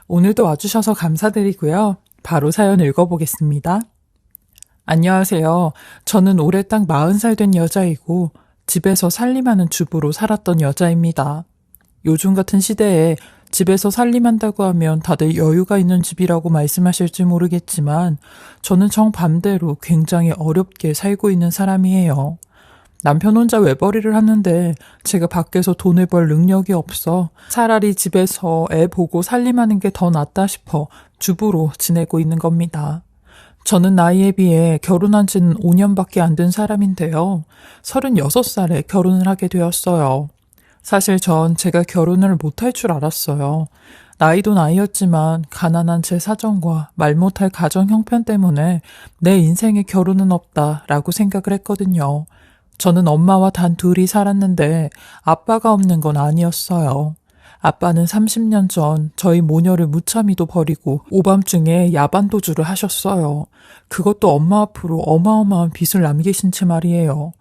오늘도 와주셔서 감사드리고요. 바로 사연 읽어보겠습니다. 안녕하세요. 저는 올해 딱 40살 된 여자이고 집에서 살림하는 주부로 살았던 여자입니다. 요즘 같은 시대에 집에서 살림한다고 하면 다들 여유가 있는 집이라고 말씀하실지 모르겠지만 저는 정반대로 굉장히 어렵게 살고 있는 사람이에요. 남편 혼자 외벌이를 하는데 제가 밖에서 돈을 벌 능력이 없어 차라리 집에서 애 보고 살림하는 게 더 낫다 싶어 주부로 지내고 있는 겁니다. 저는 나이에 비해 결혼한 지는 5년밖에 안 된 사람인데요. 36살에 결혼을 하게 되었어요. 사실 전 제가 결혼을 못할 줄 알았어요. 나이도 나이였지만 가난한 제 사정과 말 못할 가정 형편 때문에 내 인생에 결혼은 없다라고 생각을 했거든요. 저는 엄마와 단 둘이 살았는데 아빠가 없는 건 아니었어요. 아빠는 30년 전 저희 모녀를 무참히도 버리고 오밤중에 야반 도주를 하셨어요. 그것도 엄마 앞으로 어마어마한 빚을 남기신 채 말이에요.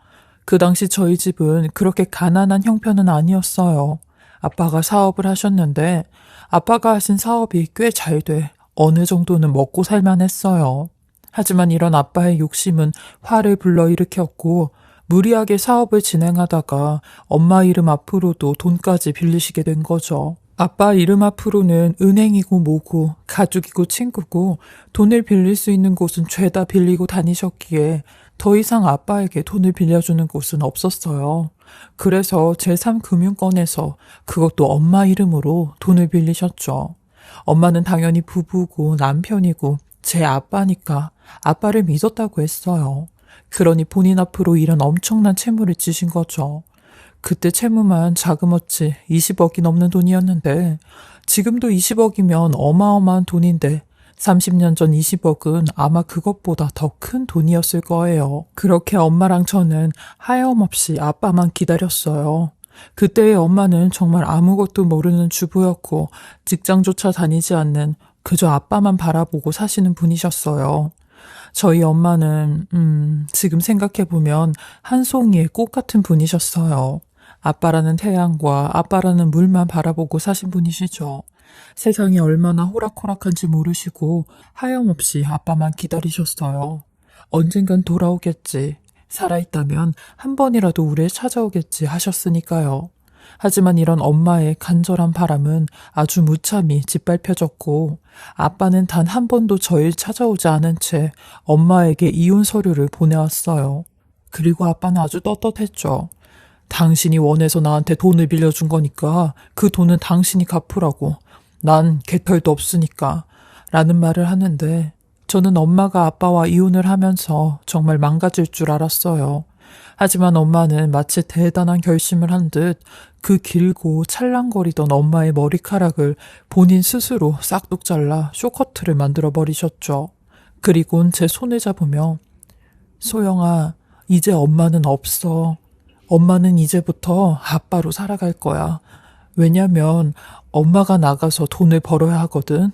그 당시 저희 집은 그렇게 가난한 형편은 아니었어요. 아빠가 사업을 하셨는데 아빠가 하신 사업이 꽤 잘 돼 어느 정도는 먹고 살만 했어요. 하지만 이런 아빠의 욕심은 화를 불러일으켰고 무리하게 사업을 진행하다가 엄마 이름 앞으로도 돈까지 빌리시게 된 거죠. 아빠 이름 앞으로는 은행이고 뭐고 가족이고 친구고 돈을 빌릴 수 있는 곳은 죄다 빌리고 다니셨기에 더 이상 아빠에게 돈을 빌려주는 곳은 없었어요. 그래서 제3금융권에서 그것도 엄마 이름으로 돈을 빌리셨죠. 엄마는 당연히 부부고 남편이고 제 아빠니까 아빠를 믿었다고 했어요. 그러니 본인 앞으로 이런 엄청난 채무를 지신 거죠. 그때 채무만 자그마치 20억이 넘는 돈이었는데 지금도 20억이면 어마어마한 돈인데 30년 전 20억은 아마 그것보다 더 큰 돈이었을 거예요. 그렇게 엄마랑 저는 하염없이 아빠만 기다렸어요. 그때의 엄마는 정말 아무것도 모르는 주부였고 직장조차 다니지 않는 그저 아빠만 바라보고 사시는 분이셨어요. 저희 엄마는 지금 생각해보면 한 송이의 꽃 같은 분이셨어요. 아빠라는 태양과 아빠라는 물만 바라보고 사신 분이시죠. 세상이 얼마나 호락호락한지 모르시고 하염없이 아빠만 기다리셨어요. 언젠간 돌아오겠지. 살아있다면 한 번이라도 우리를 찾아오겠지 하셨으니까요. 하지만 이런 엄마의 간절한 바람은 아주 무참히 짓밟혀졌고 아빠는 단 한 번도 저를 찾아오지 않은 채 엄마에게 이혼 서류를 보내왔어요. 그리고 아빠는 아주 떳떳했죠. 당신이 원해서 나한테 돈을 빌려준 거니까 그 돈은 당신이 갚으라고. 난 개털도 없으니까. 라는 말을 하는데 저는 엄마가 아빠와 이혼을 하면서 정말 망가질 줄 알았어요. 하지만 엄마는 마치 대단한 결심을 한 듯 그 길고 찰랑거리던 엄마의 머리카락을 본인 스스로 싹둑 잘라 쇼커트를 만들어 버리셨죠. 그리곤 제 손을 잡으며 소영아, 이제 엄마는 없어. 엄마는 이제부터 아빠로 살아갈 거야. 왜냐면 엄마가 나가서 돈을 벌어야 하거든.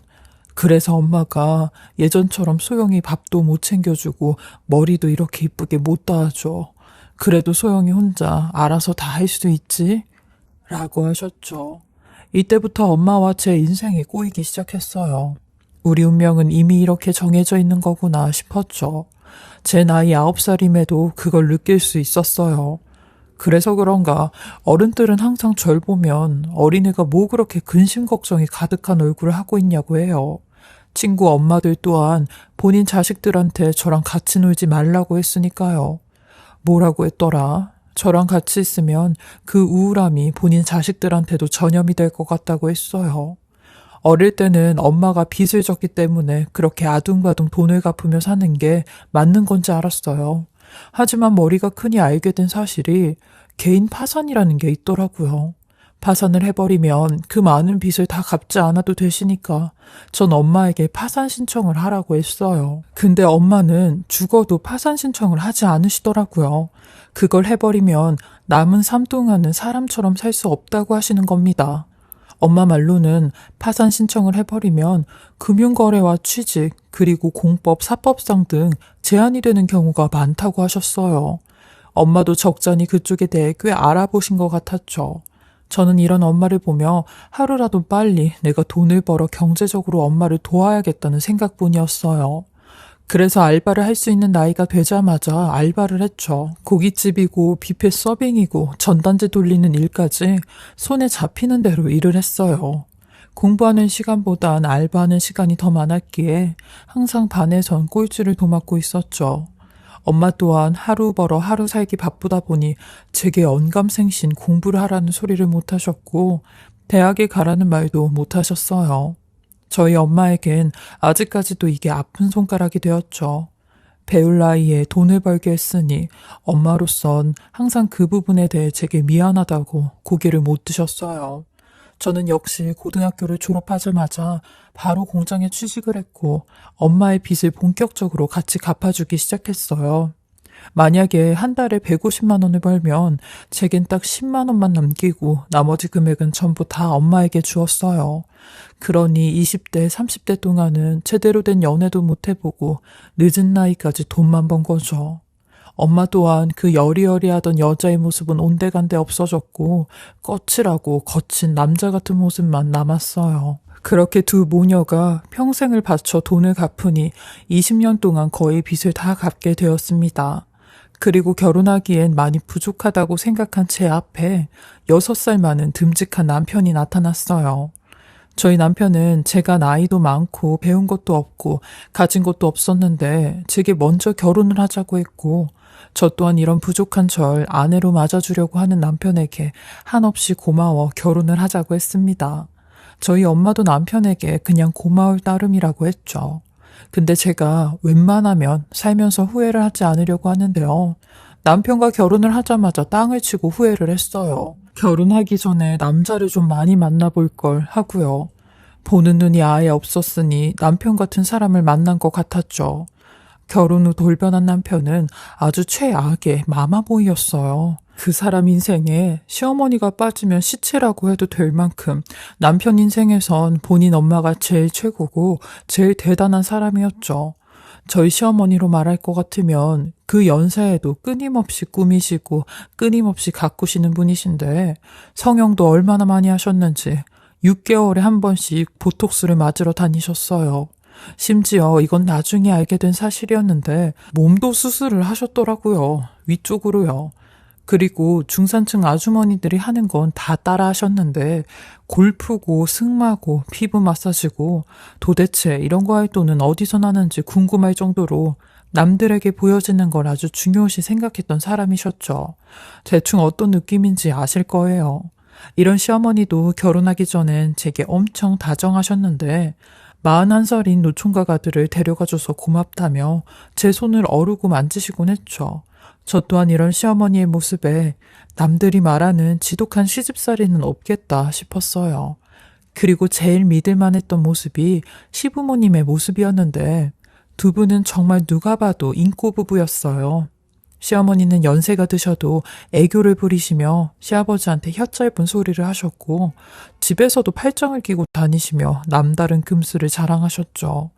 그래서 엄마가 예전처럼 소영이 밥도 못 챙겨주고 머리도 이렇게 이쁘게 못 닿아줘. 그래도 소영이 혼자 알아서 다 할 수 있지? 라고 하셨죠. 이때부터 엄마와 제 인생이 꼬이기 시작했어요. 우리 운명은 이미 이렇게 정해져 있는 거구나 싶었죠. 제 나이 9살임에도 그걸 느낄 수 있었어요. 그래서 그런가 어른들은 항상 절 보면 어린애가 뭐 그렇게 근심 걱정이 가득한 얼굴을 하고 있냐고 해요. 친구 엄마들 또한 본인 자식들한테 저랑 같이 놀지 말라고 했으니까요. 뭐라고 했더라? 저랑 같이 있으면 그 우울함이 본인 자식들한테도 전염이 될 것 같다고 했어요. 어릴 때는 엄마가 빚을 졌기 때문에 그렇게 아둥바둥 돈을 갚으며 사는 게 맞는 건지 알았어요. 하지만 머리가 크니 알게 된 사실이 개인 파산이라는 게 있더라고요. 파산을 해버리면 그 많은 빚을 다 갚지 않아도 되시니까 전 엄마에게 파산 신청을 하라고 했어요. 근데 엄마는 죽어도 파산 신청을 하지 않으시더라고요. 그걸 해버리면 남은 삶 동안은 사람처럼 살 수 없다고 하시는 겁니다. 엄마 말로는 파산 신청을 해버리면 금융거래와 취직, 그리고 공법, 사법상 등 제한이 되는 경우가 많다고 하셨어요. 엄마도 적잖이 그쪽에 대해 꽤 알아보신 것 같았죠. 저는 이런 엄마를 보며 하루라도 빨리 내가 돈을 벌어 경제적으로 엄마를 도와야겠다는 생각뿐이었어요. 그래서 알바를 할 수 있는 나이가 되자마자 알바를 했죠. 고깃집이고 뷔페 서빙이고 전단지 돌리는 일까지 손에 잡히는 대로 일을 했어요. 공부하는 시간보단 알바하는 시간이 더 많았기에 항상 반에선 꼴찌를 도맡고 있었죠. 엄마 또한 하루 벌어 하루 살기 바쁘다 보니 제게 언감생신 공부를 하라는 소리를 못 하셨고 대학에 가라는 말도 못 하셨어요. 저희 엄마에겐 아직까지도 이게 아픈 손가락이 되었죠. 배울 나이에 돈을 벌게 했으니 엄마로선 항상 그 부분에 대해 제게 미안하다고 고개를 못 드셨어요. 저는 역시 고등학교를 졸업하자마자 바로 공장에 취직을 했고 엄마의 빚을 본격적으로 같이 갚아주기 시작했어요. 만약에 한 달에 150만 원을 벌면 제겐 딱 10만 원만 남기고 나머지 금액은 전부 다 엄마에게 주었어요. 그러니 20대, 30대 동안은 제대로 된 연애도 못 해보고 늦은 나이까지 돈만 번 거죠. 엄마 또한 그 여리여리하던 여자의 모습은 온데간데 없어졌고 거칠하고 거친 남자 같은 모습만 남았어요. 그렇게 두 모녀가 평생을 바쳐 돈을 갚으니 20년 동안 거의 빚을 다 갚게 되었습니다. 그리고 결혼하기엔 많이 부족하다고 생각한 제 앞에 6살 많은 듬직한 남편이 나타났어요. 저희 남편은 제가 나이도 많고 배운 것도 없고 가진 것도 없었는데 제게 먼저 결혼을 하자고 했고 저 또한 이런 부족한 절 아내로 맞아주려고 하는 남편에게 한없이 고마워 결혼을 하자고 했습니다. 저희 엄마도 남편에게 그냥 고마울 따름이라고 했죠. 근데 제가 웬만하면 살면서 후회를 하지 않으려고 하는데요. 남편과 결혼을 하자마자 땅을 치고 후회를 했어요. 결혼하기 전에 남자를 좀 많이 만나볼 걸 하고요. 보는 눈이 아예 없었으니 남편 같은 사람을 만난 것 같았죠. 결혼 후 돌변한 남편은 아주 최악의 마마보이였어요. 그 사람 인생에 시어머니가 빠지면 시체라고 해도 될 만큼 남편 인생에선 본인 엄마가 제일 최고고 제일 대단한 사람이었죠. 저희 시어머니로 말할 것 같으면 그 연세에도 끊임없이 꾸미시고 끊임없이 가꾸시는 분이신데 성형도 얼마나 많이 하셨는지 6개월에 한 번씩 보톡스를 맞으러 다니셨어요. 심지어 이건 나중에 알게 된 사실이었는데 몸도 수술을 하셨더라고요. 위쪽으로요. 그리고 중산층 아주머니들이 하는 건 다 따라 하셨는데 골프고 승마고 피부 마사지고 도대체 이런 거 할 돈은 어디서 나는지 궁금할 정도로 남들에게 보여지는 걸 아주 중요시 생각했던 사람이셨죠. 대충 어떤 느낌인지 아실 거예요. 이런 시어머니도 결혼하기 전엔 제게 엄청 다정하셨는데 41살인 노총각 아들을 데려가줘서 고맙다며 제 손을 어루고 만지시곤 했죠. 저 또한 이런 시어머니의 모습에 남들이 말하는 지독한 시집살이는 없겠다 싶었어요. 그리고 제일 믿을만 했던 모습이 시부모님의 모습이었는데 두 분은 정말 누가 봐도 인꼬 부부였어요. 시어머니는 연세가 드셔도 애교를 부리시며 시아버지한테 혀짧은 소리를 하셨고 집에서도 팔짱을 끼고 다니시며 남다른 금슬을 자랑하셨죠.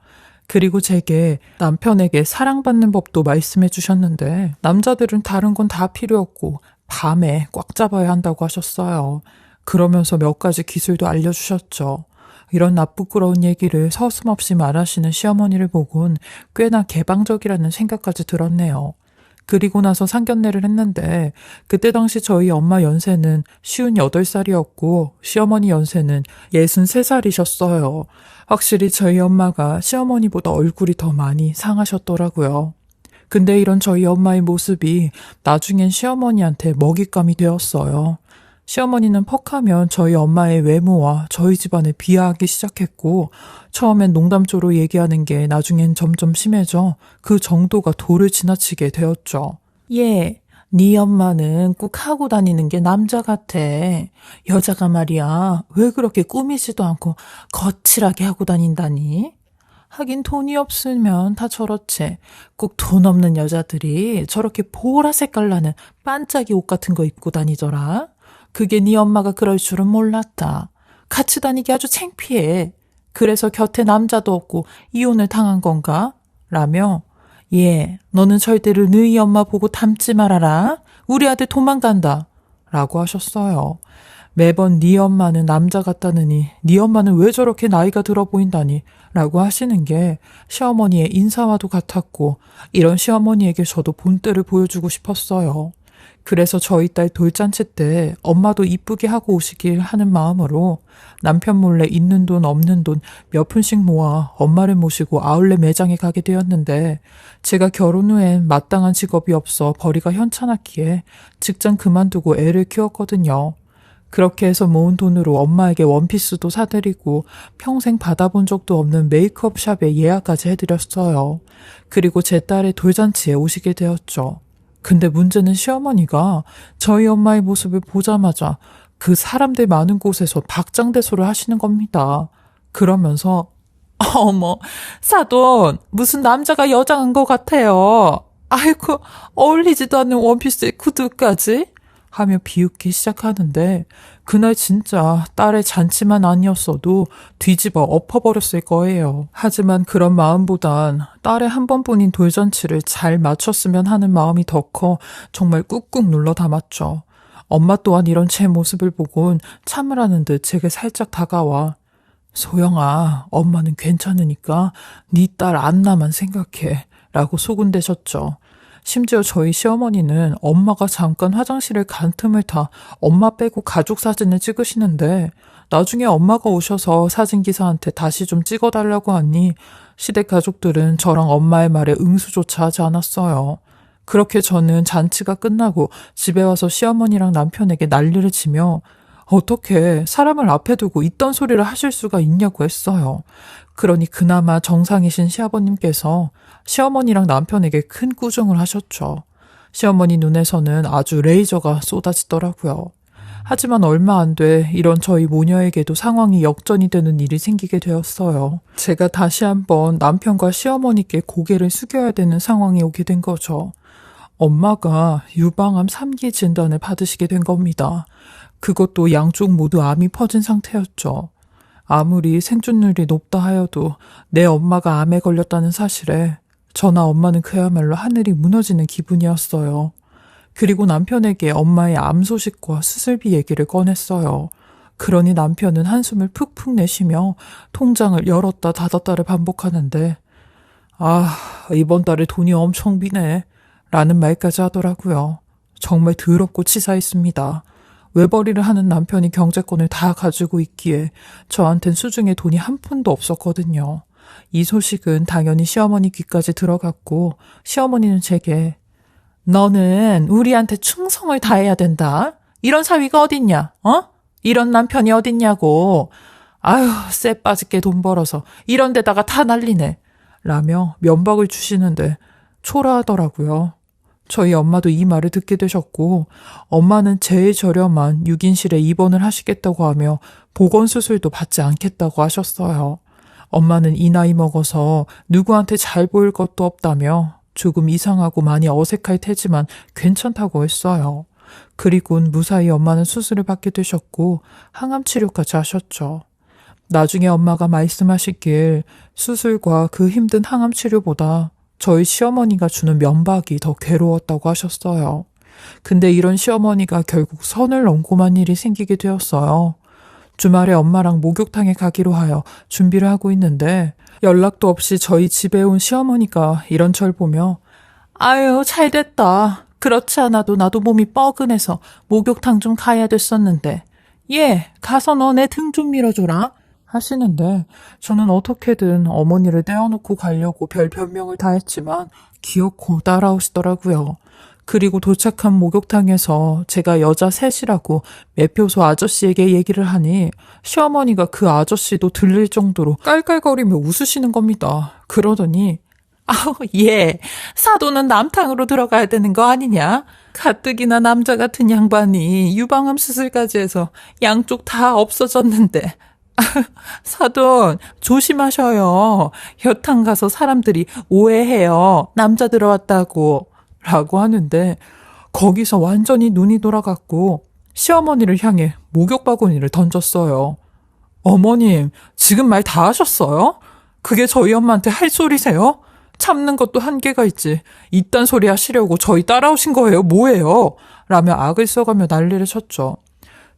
그리고 제게 남편에게 사랑받는 법도 말씀해 주셨는데 남자들은 다른 건 다 필요 없고 밤에 꽉 잡아야 한다고 하셨어요. 그러면서 몇 가지 기술도 알려주셨죠. 이런 나쁘끄러운 얘기를 서슴없이 말하시는 시어머니를 보곤 꽤나 개방적이라는 생각까지 들었네요. 그리고 나서 상견례를 했는데 그때 당시 저희 엄마 연세는 58살이었고 시어머니 연세는 63살이셨어요. 확실히 저희 엄마가 시어머니보다 얼굴이 더 많이 상하셨더라고요. 근데 이런 저희 엄마의 모습이 나중엔 시어머니한테 먹잇감이 되었어요. 시어머니는 퍽하면 저희 엄마의 외모와 저희 집안을 비하하기 시작했고 처음엔 농담조로 얘기하는 게 나중엔 점점 심해져 그 정도가 도를 지나치게 되었죠. 네 엄마는 꼭 하고 다니는 게 남자 같아. 여자가 말이야 왜 그렇게 꾸미지도 않고 거칠하게 하고 다닌다니? 하긴 돈이 없으면 다 저렇지. 꼭 돈 없는 여자들이 저렇게 보라색깔 나는 반짝이 옷 같은 거 입고 다니더라. 그게 네 엄마가 그럴 줄은 몰랐다. 같이 다니기 아주 창피해. 그래서 곁에 남자도 없고 이혼을 당한 건가? 라며 너는 절대로 너희 엄마 보고 닮지 말아라. 우리 아들 도망간다. 라고 하셨어요. 매번 네 엄마는 남자 같다느니 네 엄마는 왜 저렇게 나이가 들어 보인다니 라고 하시는 게 시어머니의 인사와도 같았고 이런 시어머니에게 저도 본때를 보여주고 싶었어요. 그래서 저희 딸 돌잔치 때 엄마도 이쁘게 하고 오시길 하는 마음으로 남편 몰래 있는 돈 없는 돈 몇 푼씩 모아 엄마를 모시고 아울렛 매장에 가게 되었는데 제가 결혼 후엔 마땅한 직업이 없어 벌이가 현찮았기에 직장 그만두고 애를 키웠거든요. 그렇게 해서 모은 돈으로 엄마에게 원피스도 사드리고 평생 받아본 적도 없는 메이크업 샵에 예약까지 해드렸어요. 그리고 제 딸의 돌잔치에 오시게 되었죠. 근데 문제는 시어머니가 저희 엄마의 모습을 보자마자 그 사람들 많은 곳에서 박장대소를 하시는 겁니다. 그러면서 어머, 사돈, 무슨 남자가 여장한 것 같아요. 아이고, 어울리지도 않는 원피스에 구두까지? 하며 비웃기 시작하는데 그날 진짜 딸의 잔치만 아니었어도 뒤집어 엎어버렸을 거예요. 하지만 그런 마음보단 딸의 한 번뿐인 돌잔치를 잘 마쳤으면 하는 마음이 더 커 정말 꾹꾹 눌러 담았죠. 엄마 또한 이런 제 모습을 보곤 참으라는 듯 제게 살짝 다가와 소영아, 엄마는 괜찮으니까 네 딸 안나만 생각해 라고 소군대셨죠. 심지어 저희 시어머니는 엄마가 잠깐 화장실을 간 틈을 타 엄마 빼고 가족 사진을 찍으시는데 나중에 엄마가 오셔서 사진기사한테 다시 좀 찍어달라고 하니 시댁 가족들은 저랑 엄마의 말에 응수조차 하지 않았어요. 그렇게 저는 잔치가 끝나고 집에 와서 시어머니랑 남편에게 난리를 치며 어떻게 사람을 앞에 두고 있던 소리를 하실 수가 있냐고 했어요. 그러니 그나마 정상이신 시아버님께서 시어머니랑 남편에게 큰 꾸중을 하셨죠. 시어머니 눈에서는 아주 레이저가 쏟아지더라고요. 하지만 얼마 안 돼 이런 저희 모녀에게도 상황이 역전이 되는 일이 생기게 되었어요. 제가 다시 한번 남편과 시어머니께 고개를 숙여야 되는 상황이 오게 된 거죠. 엄마가 유방암 3기 진단을 받으시게 된 겁니다. 그것도 양쪽 모두 암이 퍼진 상태였죠. 아무리 생존율이 높다 하여도 내 엄마가 암에 걸렸다는 사실에 저나 엄마는 그야말로 하늘이 무너지는 기분이었어요. 그리고 남편에게 엄마의 암 소식과 수술비 얘기를 꺼냈어요. 그러니 남편은 한숨을 푹푹 내쉬며 통장을 열었다 닫았다를 반복하는데 이번 달에 돈이 엄청 비네 라는 말까지 하더라고요. 정말 더럽고 치사했습니다. 외벌이를 하는 남편이 경제권을 다 가지고 있기에 저한텐 수중에 돈이 한 푼도 없었거든요. 이 소식은 당연히 시어머니 귀까지 들어갔고 시어머니는 제게 너는 우리한테 충성을 다해야 된다. 이런 사위가 어딨냐? 이런 남편이 어딨냐고. 아유, 쎄 빠지게 돈 벌어서 이런 데다가 다 날리네. 라며 면박을 주시는데 초라하더라고요. 저희 엄마도 이 말을 듣게 되셨고 엄마는 제일 저렴한 6인실에 입원을 하시겠다고 하며 보건수술도 받지 않겠다고 하셨어요. 엄마는 이 나이 먹어서 누구한테 잘 보일 것도 없다며 조금 이상하고 많이 어색할 테지만 괜찮다고 했어요. 그리고는 무사히 엄마는 수술을 받게 되셨고 항암 치료까지 하셨죠. 나중에 엄마가 말씀하시길 수술과 그 힘든 항암 치료보다 저희 시어머니가 주는 면박이 더 괴로웠다고 하셨어요. 근데 이런 시어머니가 결국 선을 넘고만 일이 생기게 되었어요. 주말에 엄마랑 목욕탕에 가기로 하여 준비를 하고 있는데 연락도 없이 저희 집에 온 시어머니가 이런 절 보며 아유 잘됐다. 그렇지 않아도 나도 몸이 뻐근해서 목욕탕 좀 가야 됐었는데 가서 너 내 등 좀 밀어줘라. 하시는데 저는 어떻게든 어머니를 떼어놓고 가려고 별 변명을 다 했지만 귀엽고 따라오시더라고요. 그리고 도착한 목욕탕에서 제가 여자 셋이라고 매표소 아저씨에게 얘기를 하니 시어머니가 그 아저씨도 들릴 정도로 깔깔거리며 웃으시는 겁니다. 그러더니 사돈은 남탕으로 들어가야 되는 거 아니냐? 가뜩이나 남자 같은 양반이 유방암 수술까지 해서 양쪽 다 없어졌는데 사돈 조심하셔요. 여탕 가서 사람들이 오해해요. 남자 들어왔다고 라고 하는데 거기서 완전히 눈이 돌아갔고 시어머니를 향해 목욕 바구니를 던졌어요. 어머님 지금 말 다 하셨어요? 그게 저희 엄마한테 할 소리세요? 참는 것도 한계가 있지. 이딴 소리 하시려고 저희 따라오신 거예요? 뭐예요? 라며 악을 써가며 난리를 쳤죠.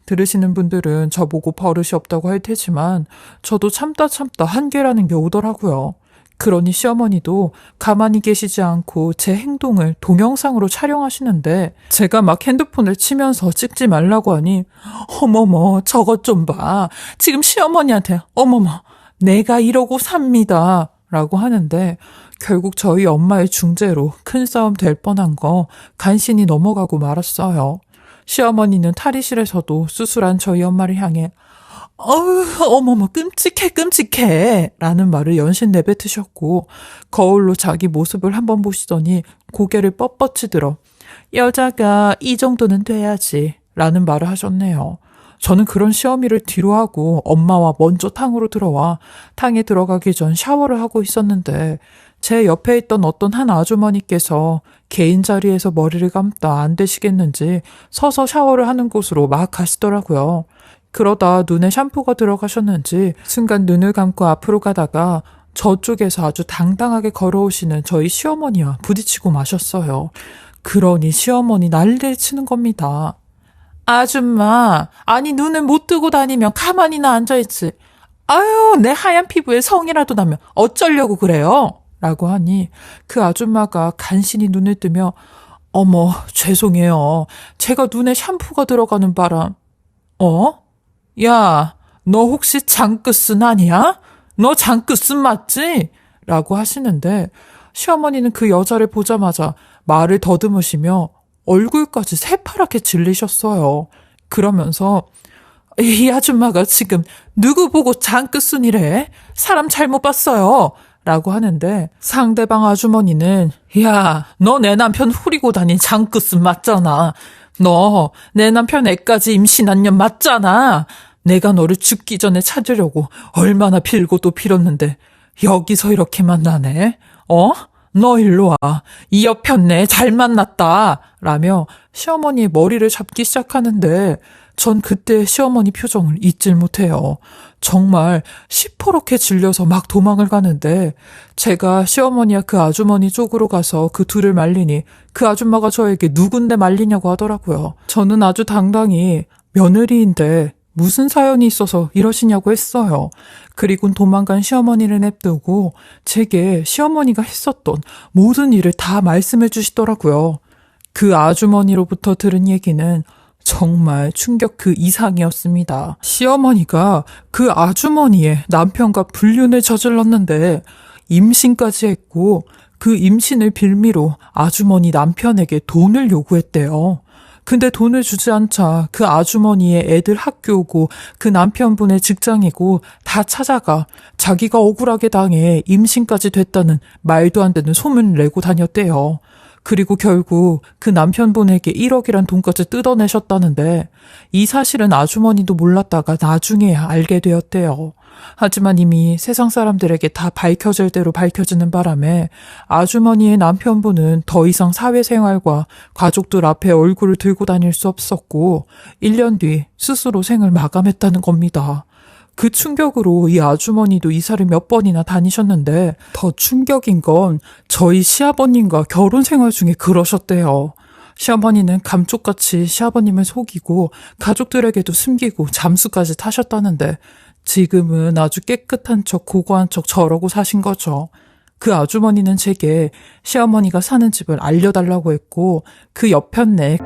들으시는 분들은 저보고 버릇이 없다고 할 테지만 저도 참다 한계라는 게 오더라고요. 그러니 시어머니도 가만히 계시지 않고 제 행동을 동영상으로 촬영하시는데 제가 막 핸드폰을 치면서 찍지 말라고 하니 어머머 저것 좀 봐. 지금 시어머니한테 어머머 내가 이러고 삽니다. 라고 하는데 결국 저희 엄마의 중재로 큰 싸움 될 뻔한 거 간신히 넘어가고 말았어요. 시어머니는 탈의실에서도 수술한 저희 엄마를 향해 어머머 끔찍해 라는 말을 연신 내뱉으셨고 거울로 자기 모습을 한번 보시더니 고개를 뻣뻣이 들어 여자가 이 정도는 돼야지 라는 말을 하셨네요. 저는 그런 시어미를 뒤로하고 엄마와 먼저 탕으로 들어와 탕에 들어가기 전 샤워를 하고 있었는데 제 옆에 있던 어떤 한 아주머니께서 개인 자리에서 머리를 감다 안 되시겠는지 서서 샤워를 하는 곳으로 막 가시더라고요. 그러다 눈에 샴푸가 들어가셨는지 순간 눈을 감고 앞으로 가다가 저쪽에서 아주 당당하게 걸어오시는 저희 시어머니와 부딪히고 마셨어요. 그러니 시어머니 난리를 치는 겁니다. 아줌마, 아니 눈을 못 뜨고 다니면 가만히나 앉아있지. 아유, 내 하얀 피부에 성이라도 나면 어쩌려고 그래요? 라고 하니 그 아줌마가 간신히 눈을 뜨며 어머, 죄송해요. 제가 눈에 샴푸가 들어가는 바람. 야, 너 혹시 장끝은 아니야? 너 장끝은 맞지? 라고 하시는데 시어머니는 그 여자를 보자마자 말을 더듬으시며 얼굴까지 새파랗게 질리셨어요. 그러면서 이 아줌마가 지금 누구 보고 장끝순이래? 사람 잘못 봤어요. 라고 하는데 상대방 아주머니는 야, 너 내 남편 후리고 다닌 장끝순 맞잖아. 너 내 남편 애까지 임신한 년 맞잖아. 내가 너를 죽기 전에 찾으려고 얼마나 빌고 또 빌었는데 여기서 이렇게 만나네. 너 일로 와. 이 여편네 잘 만났다. 라며 시어머니의 머리를 잡기 시작하는데 전 그때 시어머니 표정을 잊질 못해요. 정말 시퍼렇게 질려서 막 도망을 가는데 제가 시어머니와 그 아주머니 쪽으로 가서 그 둘을 말리니 그 아줌마가 저에게 누군데 말리냐고 하더라고요. 저는 아주 당당히 며느리인데 무슨 사연이 있어서 이러시냐고 했어요. 그리고 도망간 시어머니를 냅두고 제게 시어머니가 했었던 모든 일을 다 말씀해 주시더라고요. 그 아주머니로부터 들은 얘기는 정말 충격 그 이상이었습니다. 시어머니가 그 아주머니의 남편과 불륜을 저질렀는데 임신까지 했고 그 임신을 빌미로 아주머니 남편에게 돈을 요구했대요. 근데 돈을 주지 않자 그 아주머니의 애들 학교고 그 남편분의 직장이고 다 찾아가 자기가 억울하게 당해 임신까지 됐다는 말도 안 되는 소문을 내고 다녔대요. 그리고 결국 그 남편분에게 1억이란 돈까지 뜯어내셨다는데 이 사실은 아주머니도 몰랐다가 나중에야 알게 되었대요. 하지만 이미 세상 사람들에게 다 밝혀질 대로 밝혀지는 바람에 아주머니의 남편분은 더 이상 사회생활과 가족들 앞에 얼굴을 들고 다닐 수 없었고 1년 뒤 스스로 생을 마감했다는 겁니다. 그 충격으로 이 아주머니도 이사를 몇 번이나 다니셨는데 더 충격인 건 저희 시아버님과 결혼 생활 중에 그러셨대요. 시어머니는 감쪽같이 시아버님을 속이고 가족들에게도 숨기고 잠수까지 타셨다는데 지금은 아주 깨끗한 척 고고한 척 저러고 사신 거죠. 그 아주머니는 제게 시어머니가 사는 집을 알려달라고 했고 그 옆편네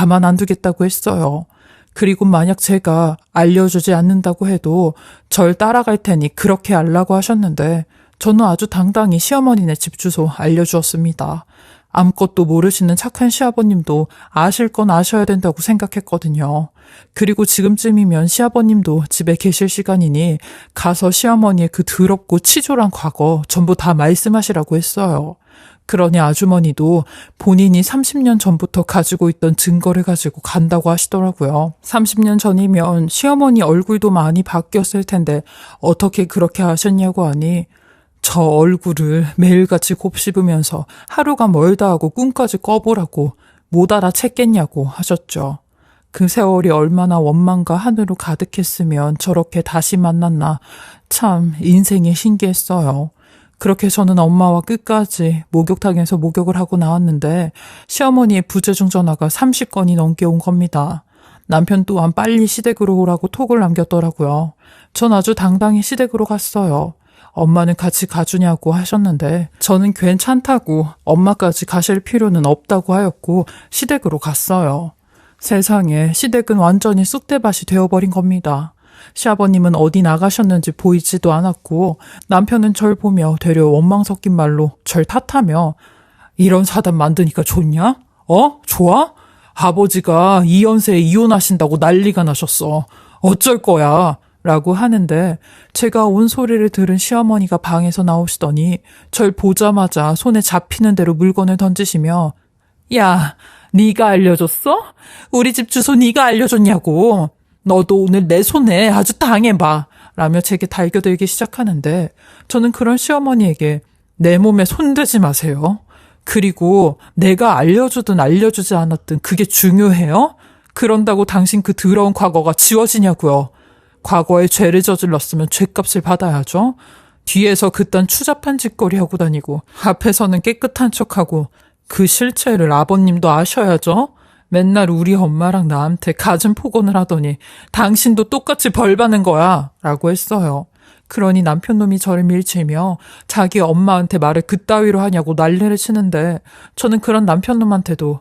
가만 안 두겠다고 했어요. 그리고 만약 제가 알려주지 않는다고 해도 절 따라갈 테니 그렇게 알라고 하셨는데 저는 아주 당당히 시어머니네 집 주소 알려주었습니다. 아무것도 모르시는 착한 시아버님도 아실 건 아셔야 된다고 생각했거든요. 그리고 지금쯤이면 시아버님도 집에 계실 시간이니 가서 시어머니의 그 더럽고 치졸한 과거 전부 다 말씀하시라고 했어요. 그러니 아주머니도 본인이 30년 전부터 가지고 있던 증거를 가지고 간다고 하시더라고요. 30년 전이면 시어머니 얼굴도 많이 바뀌었을 텐데 어떻게 그렇게 하셨냐고 하니 저 얼굴을 매일같이 곱씹으면서 하루가 멀다 하고 꿈까지 꿔보라고 못 알아챘겠냐고 하셨죠. 그 세월이 얼마나 원망과 한으로 가득했으면 저렇게 다시 만났나 참 인생이 신기했어요. 그렇게 저는 엄마와 끝까지 목욕탕에서 목욕을 하고 나왔는데 시어머니의 부재중 전화가 30건이 넘게 온 겁니다. 남편 또한 빨리 시댁으로 오라고 톡을 남겼더라고요. 전 아주 당당히 시댁으로 갔어요. 엄마는 같이 가주냐고 하셨는데 저는 괜찮다고 엄마까지 가실 필요는 없다고 하였고 시댁으로 갔어요. 세상에 시댁은 완전히 쑥대밭이 되어버린 겁니다. 시아버님은 어디 나가셨는지 보이지도 않았고 남편은 절 보며 되려 원망 섞인 말로 절 탓하며 이런 사단 만드니까 좋냐? 좋아? 아버지가 이 연세에 이혼하신다고 난리가 나셨어. 어쩔 거야? 라고 하는데 제가 온 소리를 들은 시어머니가 방에서 나오시더니 절 보자마자 손에 잡히는 대로 물건을 던지시며 야, 네가 알려줬어? 우리 집 주소 네가 알려줬냐고. 너도 오늘 내 손에 아주 당해봐. 라며 제게 달겨들기 시작하는데 저는 그런 시어머니에게 내 몸에 손대지 마세요. 그리고 내가 알려주든 알려주지 않았든 그게 중요해요? 그런다고 당신 그 더러운 과거가 지워지냐고요. 과거에 죄를 저질렀으면 죄값을 받아야죠. 뒤에서 그딴 추잡한 짓거리 하고 다니고 앞에서는 깨끗한 척하고 그 실체를 아버님도 아셔야죠. 맨날 우리 엄마랑 나한테 가슴 폭언을 하더니 당신도 똑같이 벌 받는 거야 라고 했어요. 그러니 남편놈이 저를 밀치며 자기 엄마한테 말을 그따위로 하냐고 난리를 치는데 저는 그런 남편놈한테도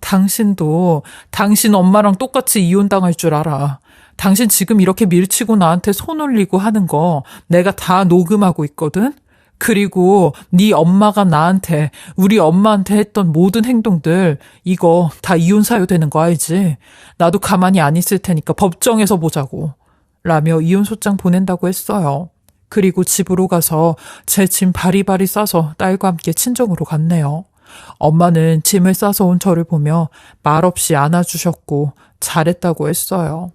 당신도 당신 엄마랑 똑같이 이혼당할 줄 알아. 당신 지금 이렇게 밀치고 나한테 손 올리고 하는 거 내가 다 녹음하고 있거든? 그리고 네 엄마가 나한테 우리 엄마한테 했던 모든 행동들 이거 다 이혼 사유 되는 거 알지? 나도 가만히 안 있을 테니까 법정에서 보자고 라며 이혼 소장 보낸다고 했어요. 그리고 집으로 가서 제 짐 바리바리 싸서 딸과 함께 친정으로 갔네요. 엄마는 짐을 싸서 온 저를 보며 말없이 안아주셨고 잘했다고 했어요.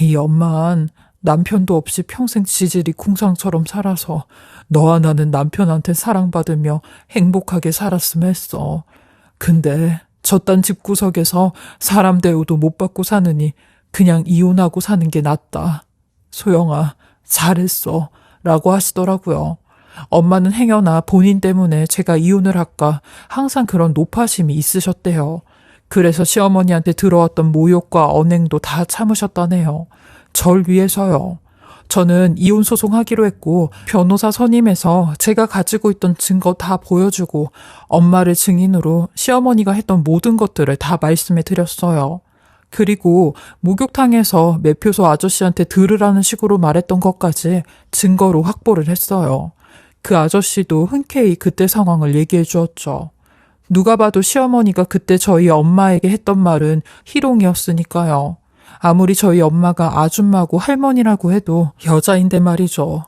이 엄만 남편도 없이 평생 지질이 궁상처럼 살아서 너와 나는 남편한테 사랑받으며 행복하게 살았으면 했어. 근데 저딴 집구석에서 사람 대우도 못 받고 사느니 그냥 이혼하고 사는 게 낫다. 소영아, 잘했어. 라고 하시더라고요. 엄마는 행여나 본인 때문에 제가 이혼을 할까 항상 그런 노파심이 있으셨대요. 그래서 시어머니한테 들어왔던 모욕과 언행도 다 참으셨다네요. 절 위해서요. 저는 이혼 소송하기로 했고 변호사 선임해서 제가 가지고 있던 증거 다 보여주고 엄마를 증인으로 시어머니가 했던 모든 것들을 다 말씀해 드렸어요. 그리고 목욕탕에서 매표소 아저씨한테 들으라는 식으로 말했던 것까지 증거로 확보를 했어요. 그 아저씨도 흔쾌히 그때 상황을 얘기해 주었죠. 누가 봐도 시어머니가 그때 저희 엄마에게 했던 말은 희롱이었으니까요. 아무리 저희 엄마가 아줌마고 할머니라고 해도 여자인데 말이죠.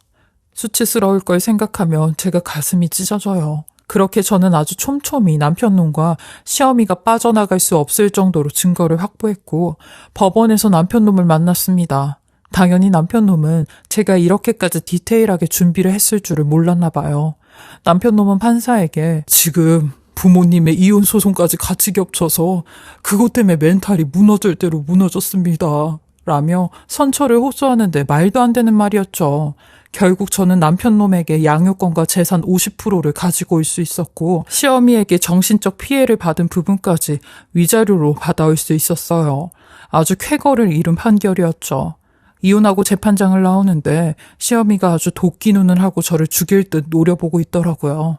수치스러울 걸 생각하면 제가 가슴이 찢어져요. 그렇게 저는 아주 촘촘히 남편놈과 시어미가 빠져나갈 수 없을 정도로 증거를 확보했고 법원에서 남편놈을 만났습니다. 당연히 남편놈은 제가 이렇게까지 디테일하게 준비를 했을 줄을 몰랐나 봐요. 남편놈은 판사에게 지금 부모님의 이혼 소송까지 같이 겹쳐서 그것 때문에 멘탈이 무너질 대로 무너졌습니다. 라며 선처를 호소하는데 말도 안 되는 말이었죠. 결국 저는 남편놈에게 양육권과 재산 50%를 가지고 올 수 있었고 시어미에게 정신적 피해를 받은 부분까지 위자료로 받아올 수 있었어요. 아주 쾌거를 이룬 판결이었죠. 이혼하고 재판장을 나오는데 시어미가 아주 도끼 눈을 하고 저를 죽일 듯 노려보고 있더라고요.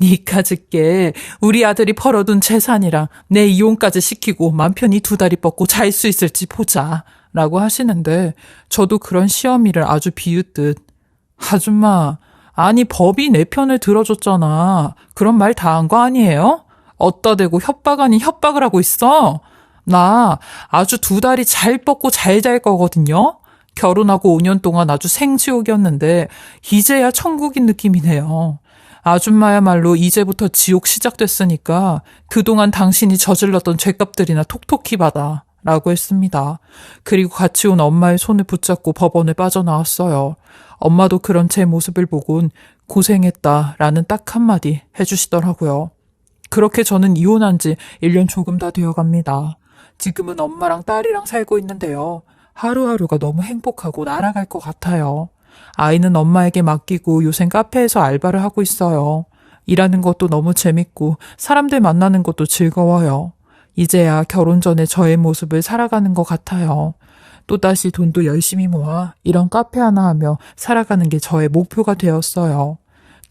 니까짓게 우리 아들이 벌어둔 재산이랑 내 이혼까지 시키고 맘 편히 두 다리 뻗고 잘 수 있을지 보자 라고 하시는데 저도 그런 시어미를 아주 비웃듯 아줌마, 아니 법이 내 편을 들어줬잖아. 그런 말 다 한 거 아니에요? 어따 대고 협박 아닌 협박을 하고 있어? 나 아주 두 다리 잘 뻗고 잘 잘 거거든요? 결혼하고 5년 동안 아주 생지옥이었는데 이제야 천국인 느낌이네요. 아줌마야말로 이제부터 지옥 시작됐으니까 그동안 당신이 저질렀던 죄값들이나 톡톡히 받아 라고 했습니다. 그리고 같이 온 엄마의 손을 붙잡고 법원에 빠져나왔어요. 엄마도 그런 제 모습을 보곤 고생했다 라는 딱 한마디 해주시더라고요. 그렇게 저는 이혼한 지 1년 조금 다 되어갑니다. 지금은 엄마랑 딸이랑 살고 있는데요. 하루하루가 너무 행복하고 날아갈 것 같아요. 아이는 엄마에게 맡기고 요샌 카페에서 알바를 하고 있어요. 일하는 것도 너무 재밌고 사람들 만나는 것도 즐거워요. 이제야 결혼 전에 저의 모습을 살아가는 것 같아요. 또다시 돈도 열심히 모아 이런 카페 하나 하며 살아가는 게 저의 목표가 되었어요.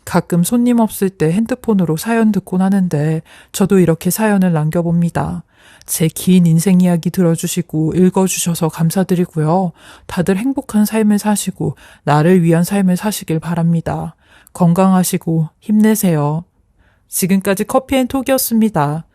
가끔 손님 없을 때 핸드폰으로 사연 듣곤 하는데 저도 이렇게 사연을 남겨봅니다. 제 긴 인생 이야기 들어주시고 읽어주셔서 감사드리고요. 다들 행복한 삶을 사시고 나를 위한 삶을 사시길 바랍니다. 건강하시고 힘내세요. 지금까지 커피앤톡이었습니다.